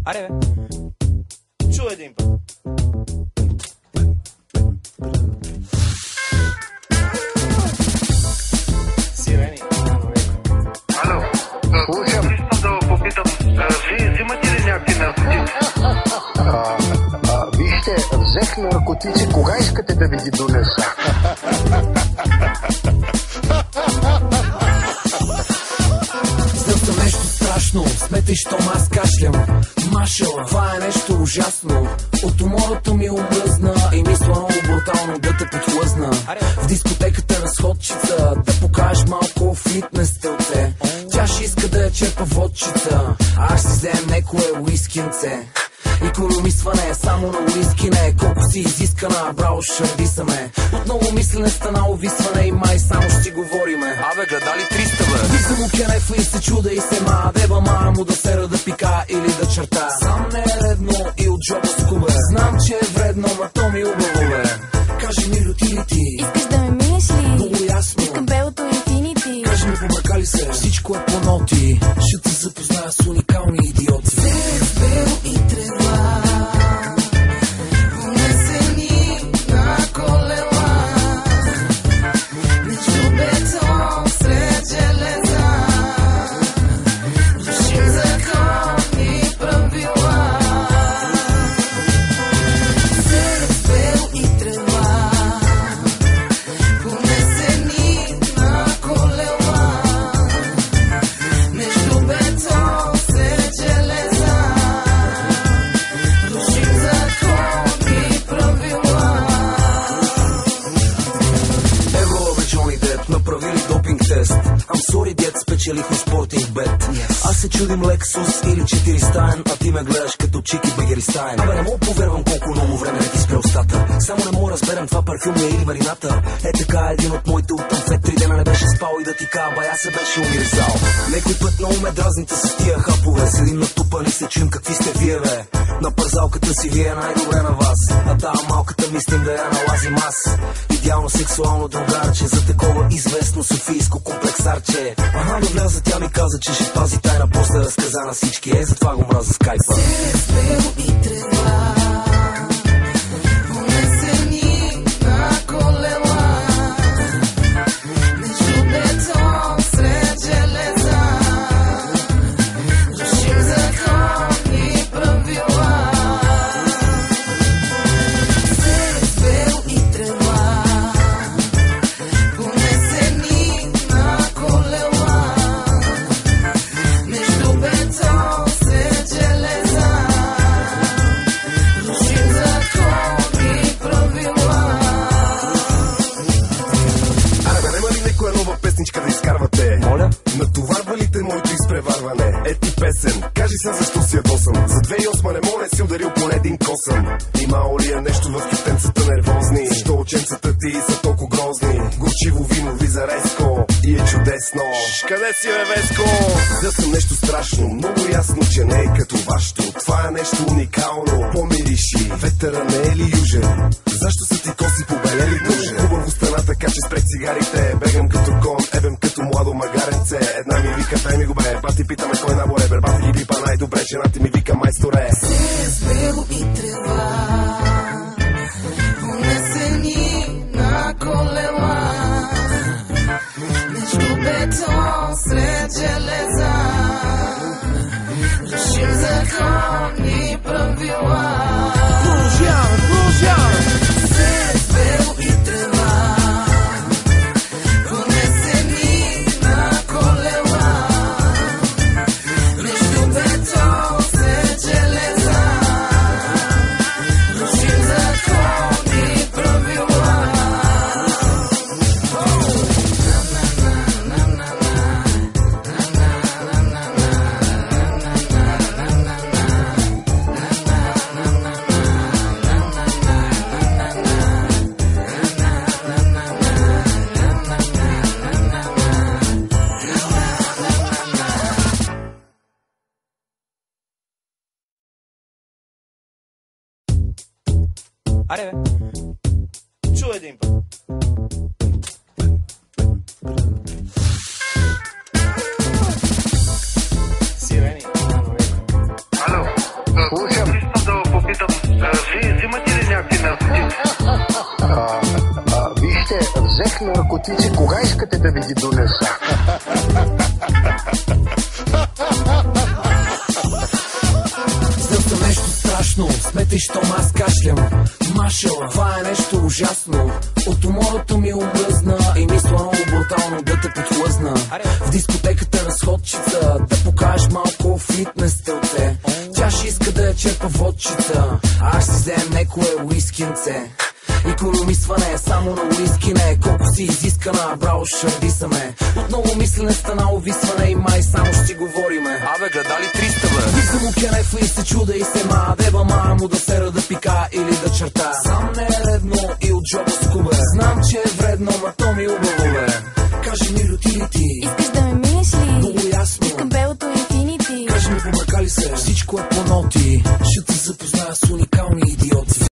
Аре бе, чу един път. Сирени. Ало, слушам. Искам да попитам, вие взимате ли някакви наркотици? Вижте, взех наркотици, кога искате да ви ги донеса? Взел съм нещо страшно, сметай, щом аз кашлям. Машала, това е нещо ужасно. От умората ми омръзна и мисля много брутално да те подхлъзна. В дискотеката разходчица, да покажеш малко фитнес телце. Тя ще иска да я черпа водчица, а аз си взем некое уискинце. Икономисване е само на уиски, не колко си изискана, браво, шърди са ме. Отново мислене стана увисване и май само ще си говориме. Абе, гледа ли 300 бе? Виждам окенефа и се чуда и се ма. Деба мама му да сера да пика или да черта. Сам не е редно и от джоба скубе. Знам, че е вредно, ма то ми убаво бе. Кажи ми люти ли ти? Искаш да ме минеш ли? Много ясно. Искам белото инфинити. Кажи ми помърка ли се? Всичко е по ноти. Ще те запозная с уникални идиоти. Серец, бело и трева, понесени на колела, между бетон сред железа, душим закон и правила. Серец, бело и трева, понесени на колела, между бетон сред железа, душим закон и правила. Ево бе, Джони Деп, направили допинг тест. I'm sorry, дед, спечелих от спортинг бет. Аз се чудим Лексус или 400, а ти ме гледаш като Чики Бегеристайн. Абе, не мога повярвам колко много време не ти спре устата. Само не мога разберем това парфюм е или марината. Е така, един от моите от Танфет 3 дена не беше спал и да ти кажа, бая се беше умирзал. Некой път много ме дразните с тия хапове. Седим натупани и се чуем какви сте вие бе. На парзалката си вие най-добре на вас, а тая малката мислим да я налазим аз. Идеално сексуално другарче, за такова известно софийско комплексарче. Ага, да вляза, тя ми каза, че ще пази тайна, после разказа на всички, затова го мраза скайпа. Серец, бело и трева, понесени на колела, между бетон сред железа, душим закон и правила. Серец, бело и трева, понесени на колела, между бетон сред железа, душим закон и правила. Аре бе, нема ли некоя нова песничка да изкарвате? Моля? Натоварва ли те моето изпреварване? Ети песен, кажи сега защо си ядосан. За 2008 не мога не си ударил поне един косъм. Имало ли е нещо в китенцата нервозни? Защо ученцата ти са толкова грозни? Горчиво вино влиза резко и е чудесно. Къде си бе, Веско? Да съм нещо страшно, много ясно, че не е като вашето. Това е нещо уникално, помириши. Ветъра не е ли южен? Защо са ти коси побелели дължен? Хубаво стана така, че спрех цигарите. Бегам като кон, ебем като младо магаренце. Една ми вика, дай ми го бе, бати питаме кой набор е, бати ги пипа най-добре. Жената ми вика, майсторе. Серец, бело и трева, понесени на колела, между бетон сред железа, душим закон и правила. Продължаваме. Серец, бело и трева, понесени на колела, между бетон сред железа, душим закон и правила. Аре бе, чу един път. Сирени. Ало, наркотици, кога искате да ви ги донеса? Взел съм нещо страшно, сметай, щом аз кашлям. Машала, това е нещо ужасно. От уморото ми омръзна и мисля много брутално да те подхлъзна. В дискотеката разходчица, да покажеш малко фитнес телце. Тя ще иска да я черпа водчица, а аз си взем некое уискинце. Икономисване само на уиски не, колко си изискана, браво, шардисаме. Отново мислене стана увисване и май само ще си говориме. Абе, гледали 300, бе? Виждам му кенефа и се чуда и се ма. Деба ма му да сера да пика или да черта. Сам не е редно и от джоба скубе. Знам, че е вредно, ма то ми убаво, бе. Кажи ми, люти ли ти? Искаш да ме минеш ли? Много ясно. Искам белото инфинити. Кажи ми, помърка ли се? Всичко е по ноти. Ще те запозная с уникални идиоти.